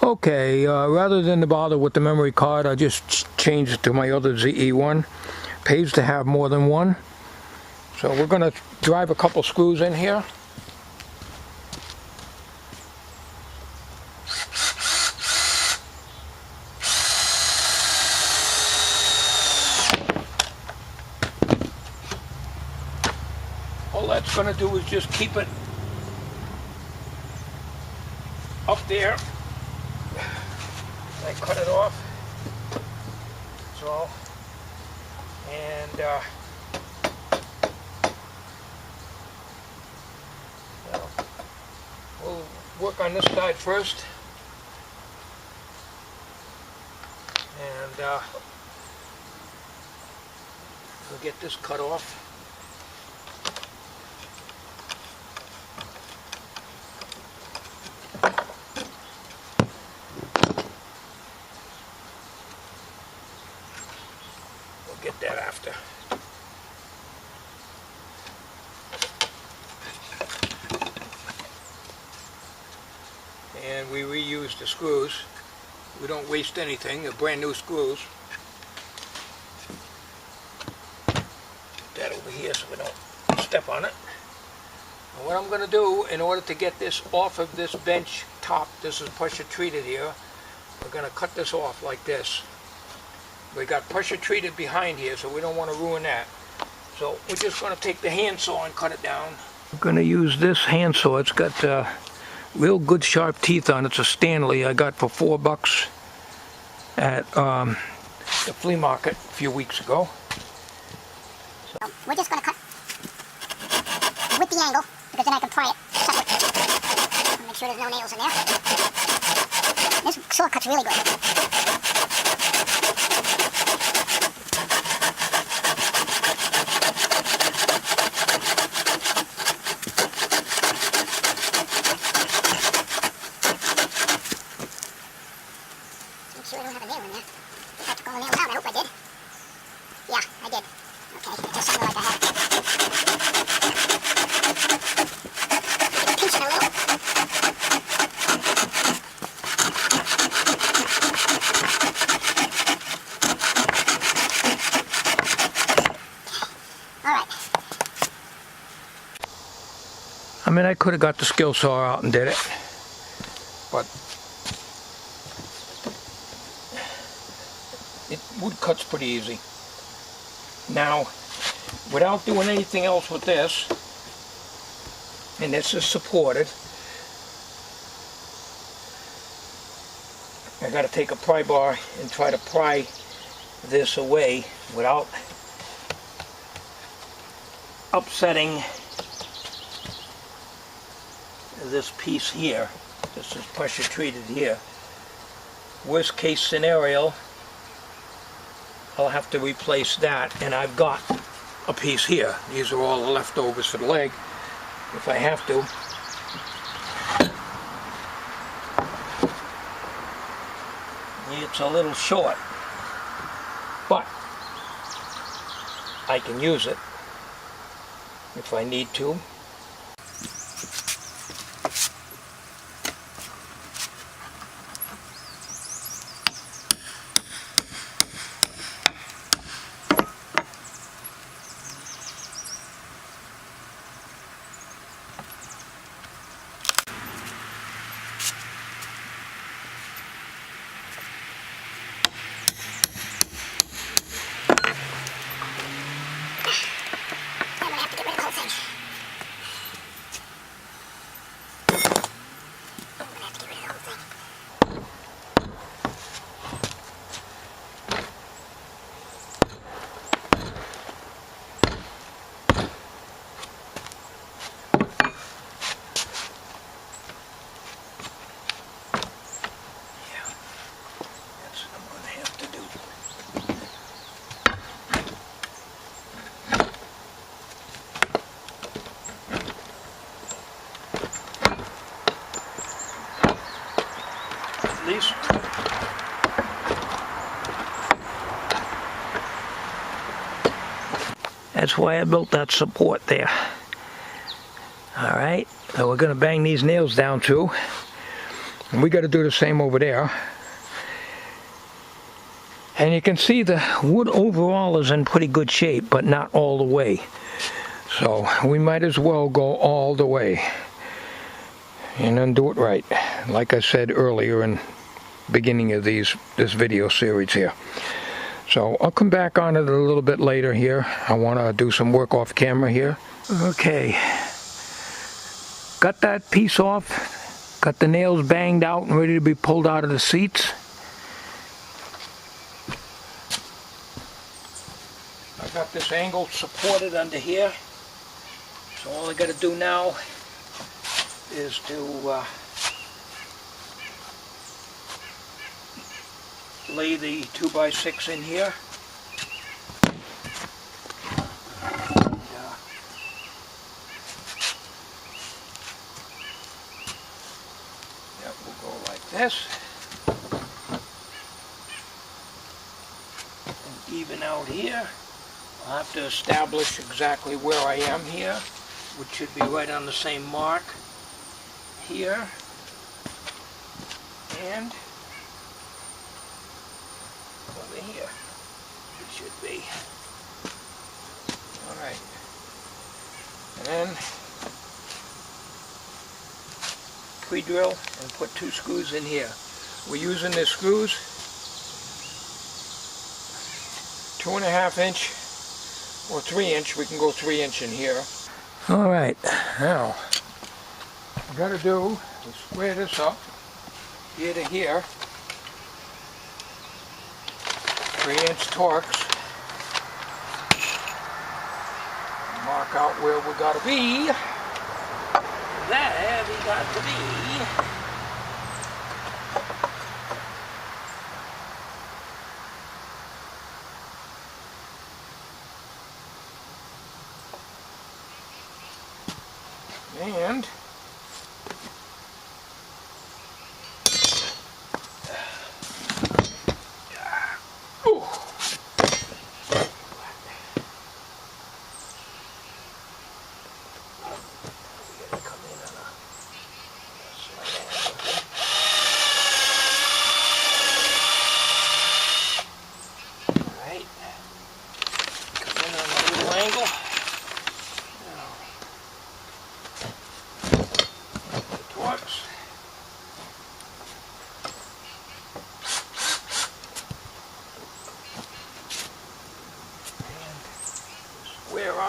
Okay, rather than to bother with the memory card, I just changed it to my other ZE1. Pays to have more than one. So we're going to drive a couple screws in here. All that's going to do is just keep it up there. I cut it off. That's all. And we'll work on this side first. And we'll get this cut off. Get that after. And we reuse the screws. We don't waste anything. They're brand new screws. Put that over here so we don't step on it. And what I'm going to do in order to get this off of this bench top, this is pressure treated here, we're going to cut this off like this. We got pressure treated behind here, so we don't want to ruin that. So we're just going to take the handsaw and cut it down. I'm going to use this handsaw. It's got real good sharp teeth on it. It's a Stanley I got for $4 at the flea market a few weeks ago. So we're just going to cut with the angle, because then I can pry it separate. Make sure there's no nails in there. This saw cuts really good. Sure I don't have a nail in there. If I took all the nails out, I hope I did. Yeah, I did. Okay, it just sounded like I had. Pinch it a little. Alright. I mean, I could have got the skill saw out and did it, but wood cuts pretty easy. Now, without doing anything else with this, and this is supported, I got to take a pry bar and try to pry this away without upsetting this piece here. This is pressure treated here. Worst case scenario, I'll have to replace that, and I've got a piece here. These are all the leftovers for the leg, if I have to. It's a little short, but I can use it if I need to. These. That's why I built that support there. Alright, so we're going to bang these nails down too. And we got to do the same over there. And you can see the wood overall is in pretty good shape, but not all the way. So we might as well go all the way and then do it right, like I said earlier in beginning of this video series here. So I'll come back on it a little bit later here. I want to do some work off camera here. Okay, got that piece off, got the nails banged out and ready to be pulled out of the seats. I got this angle supported under here, so all I got to do now is to lay the 2x6 in here. Yep, we'll go like this. And even out here. I'll have to establish exactly where I am here, which should be right on the same mark here, and over here it should be. Alright, and then pre-drill and put 2 screws in here. We're using the screws 2.5 inch or 3 inch. We can go 3 inch in here. Alright, now what we got to do is square this up here to here. 3 inch Torx. Mark out where we got to be. There we got to be. And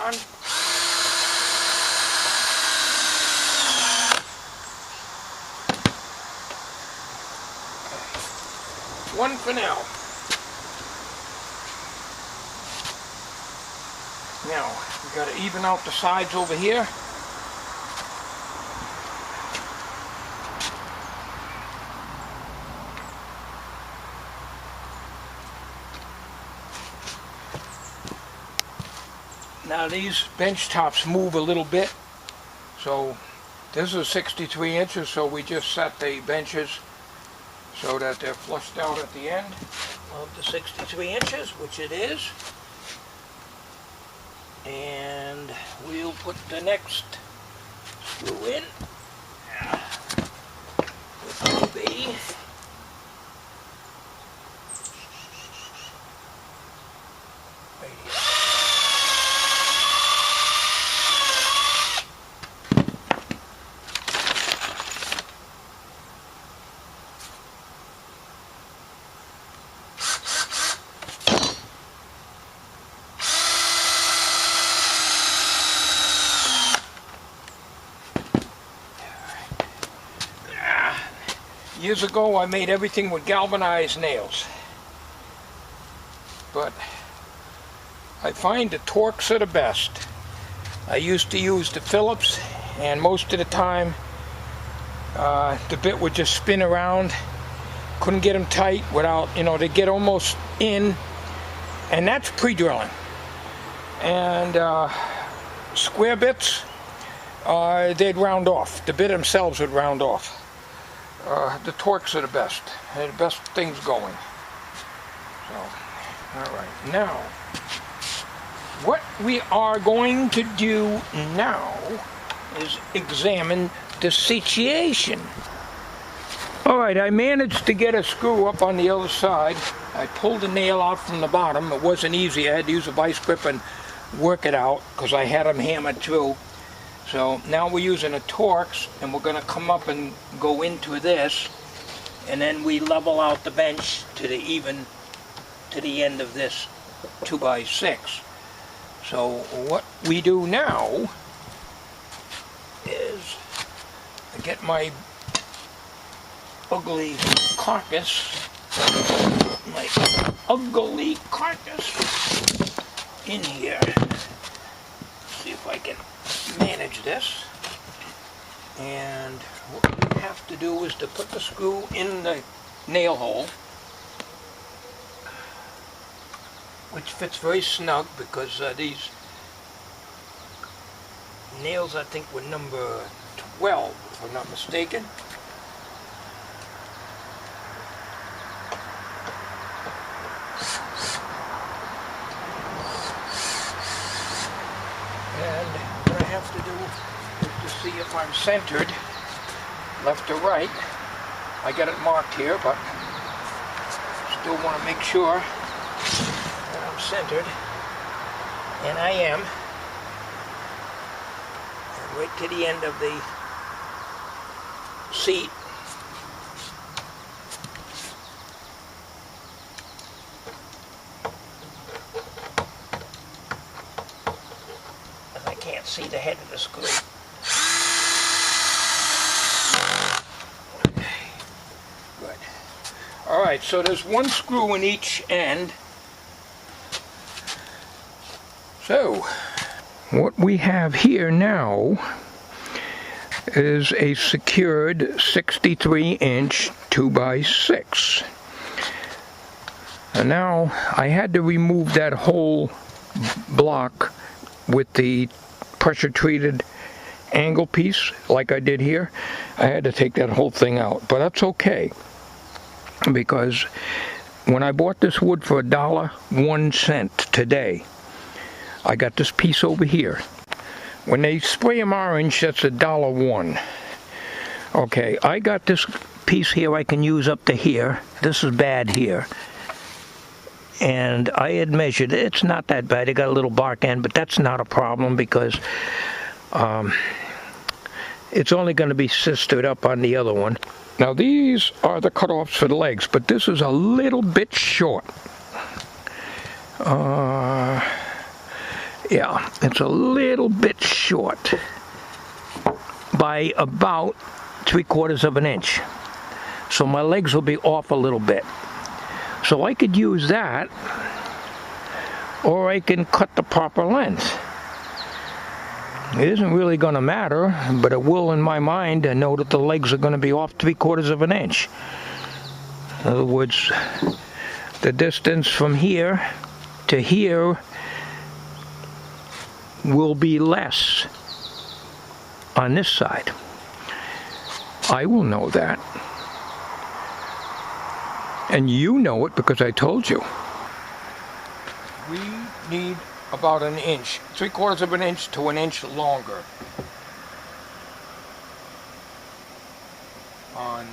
on. One for now. Now, we got to even out the sides over here. Now these bench tops move a little bit, so this is 63 inches, so we just set the benches so that they're flushed out at the end of the 63 inches, which it is. And we'll put the next screw in. Which will be right here. Years ago I made everything with galvanized nails, but I find the Torx are the best. I used to use the Phillips, and most of the time the bit would just spin around. Couldn't get them tight without, they get almost in, and that's pre-drilling. And square bits, they'd round off. The bit themselves would round off. The Torx are the best. They're the best things going. So, alright. Now, what we are going to do now is examine the situation. Alright, I managed to get a screw up on the other side. I pulled the nail out from the bottom. It wasn't easy. I had to use a vice grip and work it out because I had them hammered through. So now we're using a Torx, and we're going to come up and go into this, and then we level out the bench to the end of this 2x6. So what we do now is I get my ugly carcass in here. See if I can manage this. And what we have to do is to put the screw in the nail hole, which fits very snug because these nails I think were number 12 if I'm not mistaken. And what I have to do is to see if I'm centered, left or right. I got it marked here, but still want to make sure that I'm centered. And I am. And right to the end of the seat. Can't see the head of the screw. Okay, good. All right, so there's one screw in each end. So, what we have here now is a secured 63-inch 2x6. And now I had to remove that whole block with the pressure treated angle piece like I did here. I had to take that whole thing out, but that's okay, because when I bought this wood for $1.01 today, I got this piece over here. When they spray them orange, that's $1.01. Okay, I got this piece here I can use up to here. This is bad here. And I had measured it. It's not that bad. It got a little bark end, but that's not a problem because it's only going to be sistered up on the other one. Now these are the cutoffs for the legs, but this is a little bit short. Yeah, it's a little bit short by about 3/4 of an inch. So my legs will be off a little bit. So I could use that, or I can cut the proper length. It isn't really going to matter, but it will in my mind to know that the legs are going to be off 3/4 of an inch. In other words, the distance from here to here will be less on this side. I will know that. And you know it because I told you. We need about an inch, 3/4 of an inch to an inch longer on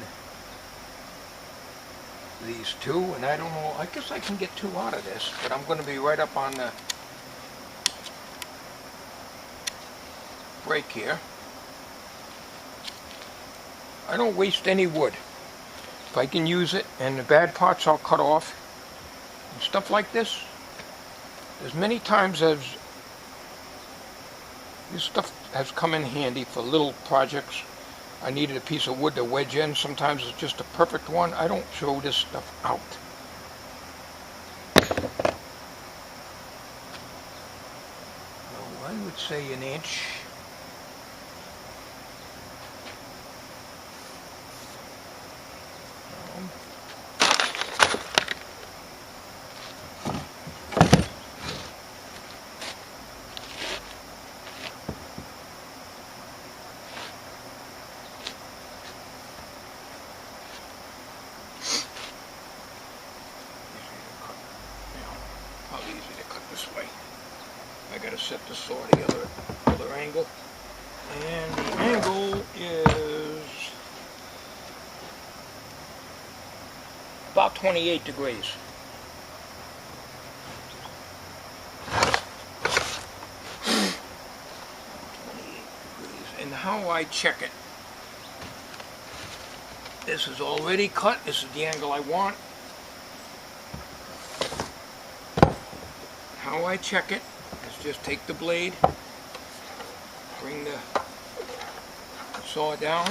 these two. And I don't know, I guess I can get 2 out of this, but I'm going to be right up on the break here. I don't waste any wood. If I can use it, and the bad parts I'll cut off, and stuff like this. As many times as this stuff has come in handy for little projects, I needed a piece of wood to wedge in. Sometimes it's just a perfect one. I don't throw this stuff out. So I would say an inch. I gotta set the saw the other angle, and the angle is about 28 degrees. And how I check it. This is already cut. This is the angle I want. How I check it is just take the blade, bring the saw down,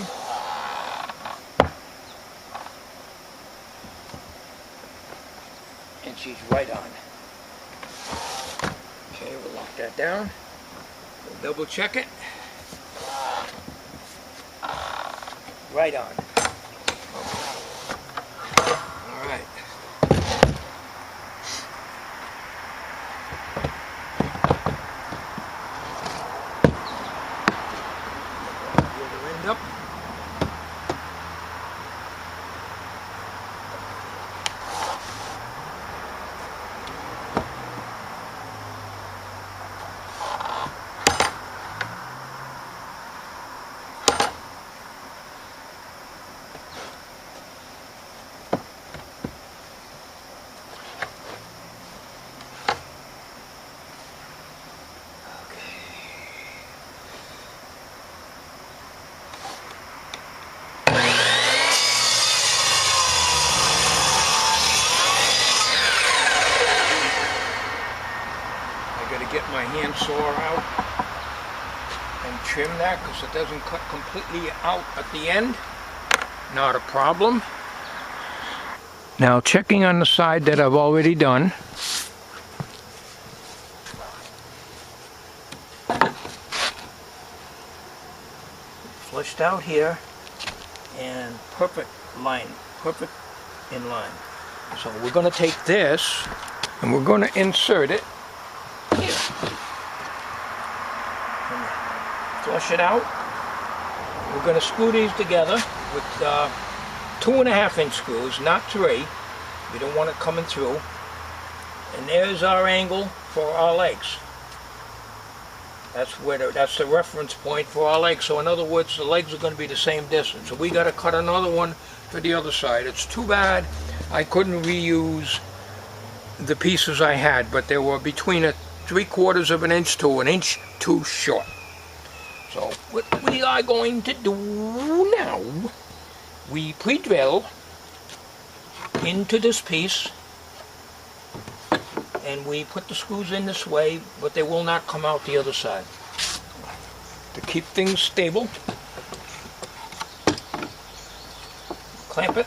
and she's right on. Okay, we'll lock that down. We'll double check it. Right on. All right. The other end up. Get my hand saw out and trim that because it doesn't cut completely out at the end. Not a problem. Now checking on the side that I've already done. Flushed out here and perfect line, perfect in line. So we're going to take this and we're going to insert it. Flush it out. We're going to screw these together with 2.5-inch screws, not 3. We don't want it coming through. And there's our angle for our legs. That's the reference point for our legs. So in other words, the legs are going to be the same distance. So we got to cut another one for the other side. It's too bad I couldn't reuse the pieces I had, but they were between 3/4 of an inch to an inch too short. So what we are going to do now, we pre-drill into this piece and we put the screws in this way, but they will not come out the other side. To keep things stable, clamp it.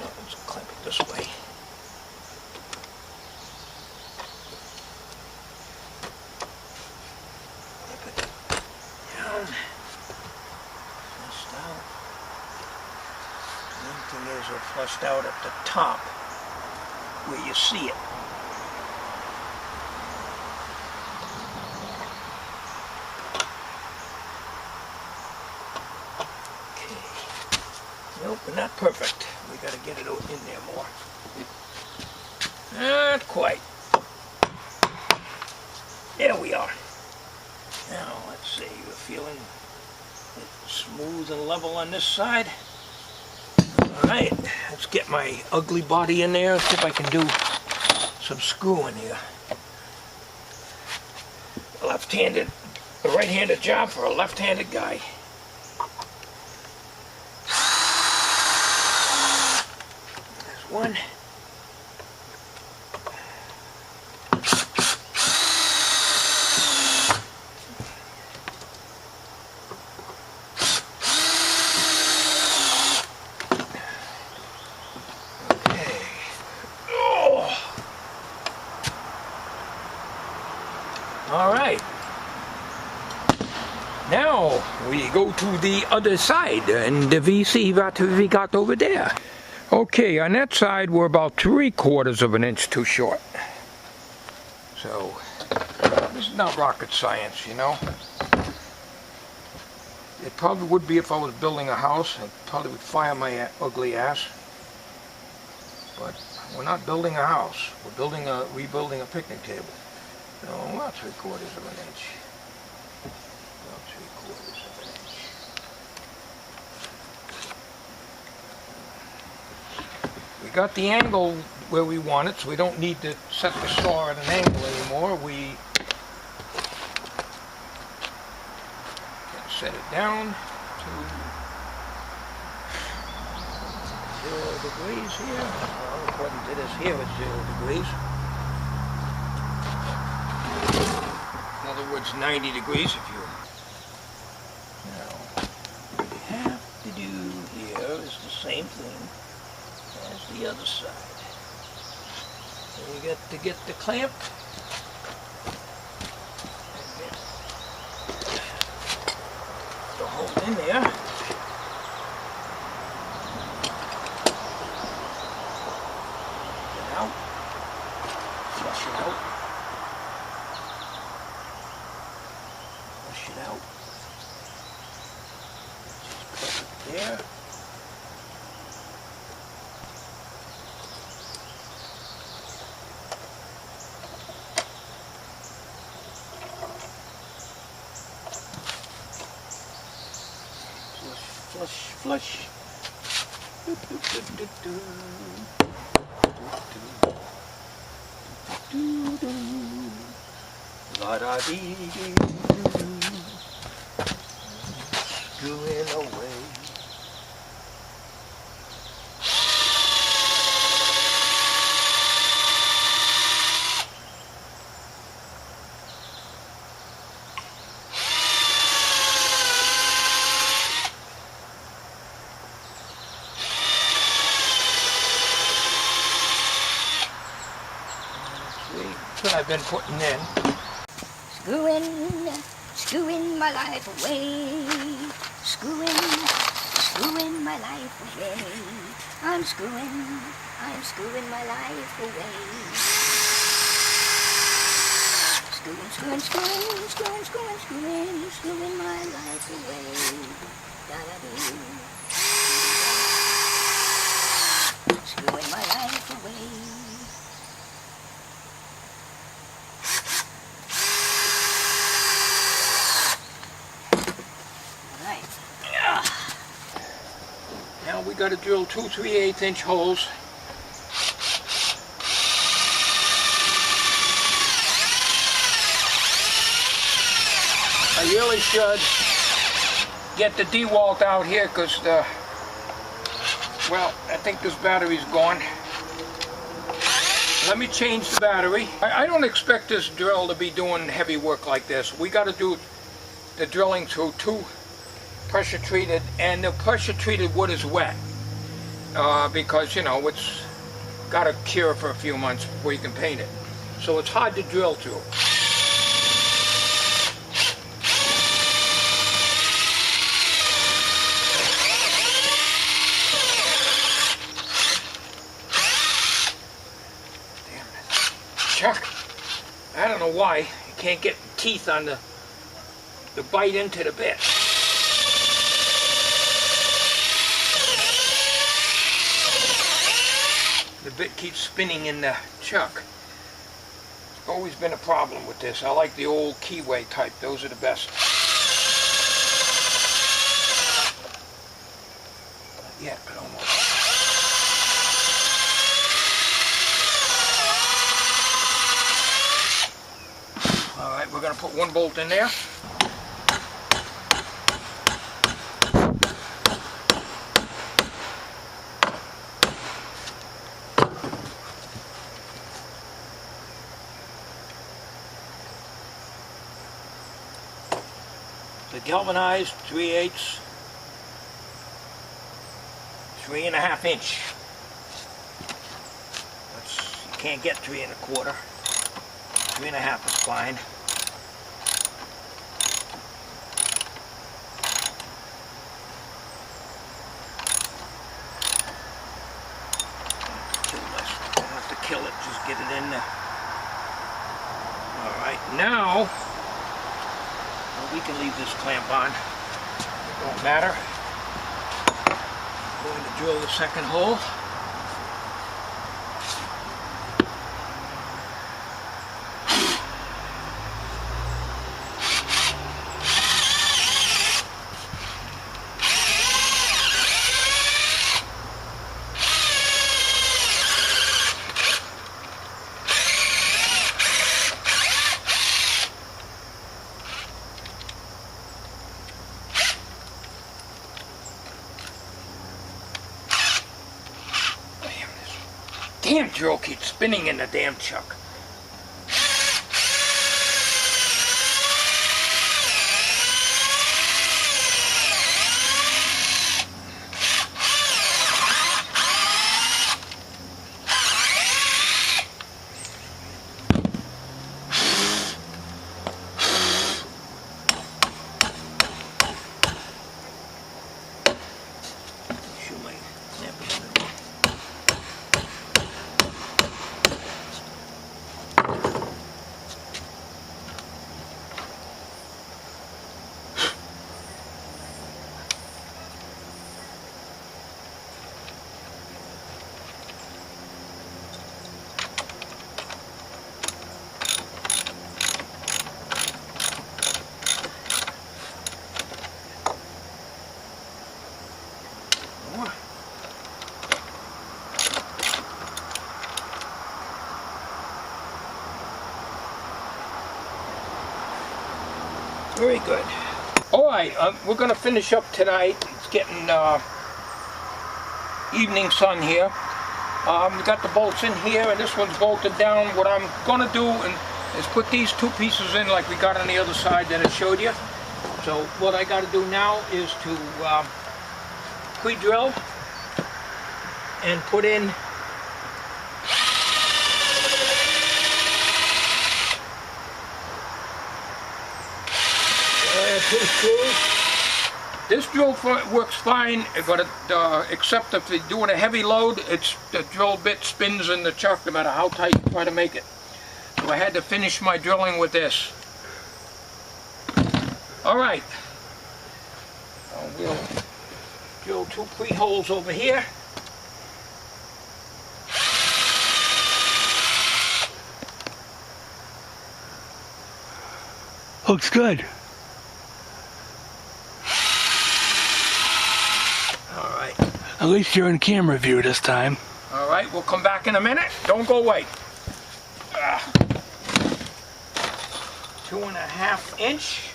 Let's clamp it this way. Flushed out at the top where you see it. Okay. Nope, but not perfect. We got to get it in there more. Not quite. There we are. Now let's see. We're feeling it smooth and level on this side. Alright, let's get my ugly body in there, see if I can do some screwing here. A right-handed job for a left-handed guy. There's one. Alright, now we go to the other side and we see what we got over there. Okay, on that side we're about 3/4 of an inch too short. So, this is not rocket science, you know. It probably would be if I was building a house. I probably would fire my ugly ass. But we're not building a house. We're rebuilding a picnic table. No, about 3/4 of an inch. About 3/4 of an inch. got the angle where we want it, so we don't need to set the saw at an angle anymore. We can set it down to 0 degrees here. Well, according to this here, it's 0 degrees. In other words, 90 degrees if you... Now, what we have to do here is the same thing as the other side. So we got to get the clamp and get the hole in there. Get it out. Flush it out. Flush it out. Just put it there. Flush, flush. Do, do, do, do, do. Do, do, do. La da dee dee doo. Screwing away. That's what I've been putting in. Screwing my life away. Screwing my life away. I'm screwing my life away. Screwing my life away. Da-da-dee. Screwing my life away. Now we got to drill 2 3/8-inch holes. I really should get the D.I.Y out here because well, I think this battery's gone. Let me change the battery. I don't expect this drill to be doing heavy work like this. We got to do the drilling through 2 pressure treated, and the pressure treated wood is wet because, you know, it's got to cure for a few months before you can paint it. So it's hard to drill through. Damn it. Chuck, I don't know why you can't get teeth on the bite into the bit. The bit keeps spinning in the chuck. It's always been a problem with this. I like the old keyway type. Those are the best. Not yet, but almost. Alright, we're going to put 1 bolt in there. The galvanized 3/8, 3.5 inch. You can't get 3 1/4. 3.5 is fine. Don't have to kill it, just get it in there. Alright, now we can leave this clamp on. It won't matter. I'm going to drill the second hole. damn drill keeps spinning in the damn chuck. Very good. Alright, we're going to finish up tonight. It's getting evening sun here. We got the bolts in here, and this one's bolted down. What I'm going to do is put these two pieces in like we got on the other side that I showed you. So what I got to do now is to pre-drill and put in two screws. This drill works fine, but except if you're doing a heavy load, the drill bit spins in the chuck no matter how tight you try to make it. So I had to finish my drilling with this. Alright. We'll drill two pre-holes over here. Looks good. Alright. At least you're in camera view this time. Alright, we'll come back in a minute. Don't go away. 2.5 inch.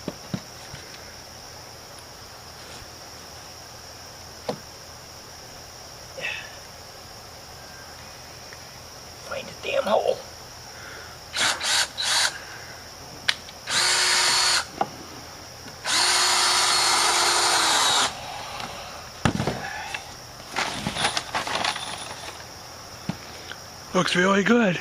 Find a damn hole. Looks really good.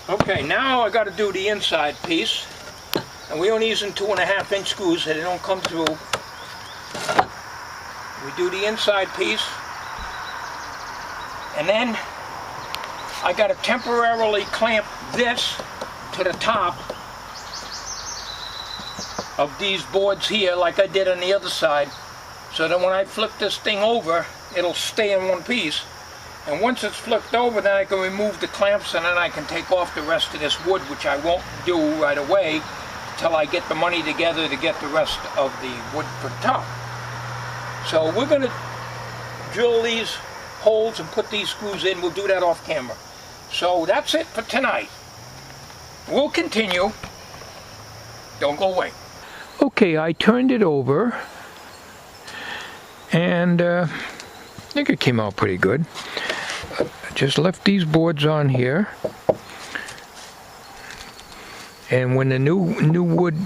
Okay, now I got to do the inside piece, and we only using 2.5 inch screws so they don't come through. We do the inside piece, and then I got to temporarily clamp this to the top of these boards here like I did on the other side, so that when I flip this thing over, it'll stay in one piece. And once it's flipped over, then I can remove the clamps, and then I can take off the rest of this wood, which I won't do right away until I get the money together to get the rest of the wood for the top. So we're going to drill these holes and put these screws in. We'll do that off camera. So that's it for tonight. We'll continue. Don't go away. Okay, I turned it over, and I think it came out pretty good. Just left these boards on here, and when the new wood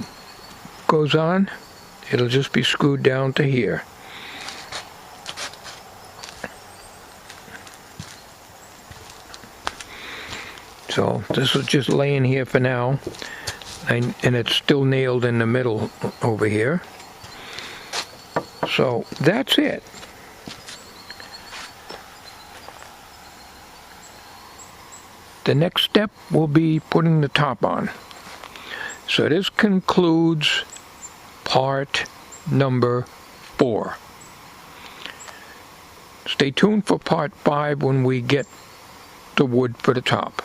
goes on, it'll just be screwed down to here. So this is just laying here for now, and it's still nailed in the middle over here. So that's it. The next step will be putting the top on. So this concludes part number 4. Stay tuned for part 5 when we get the wood for the top.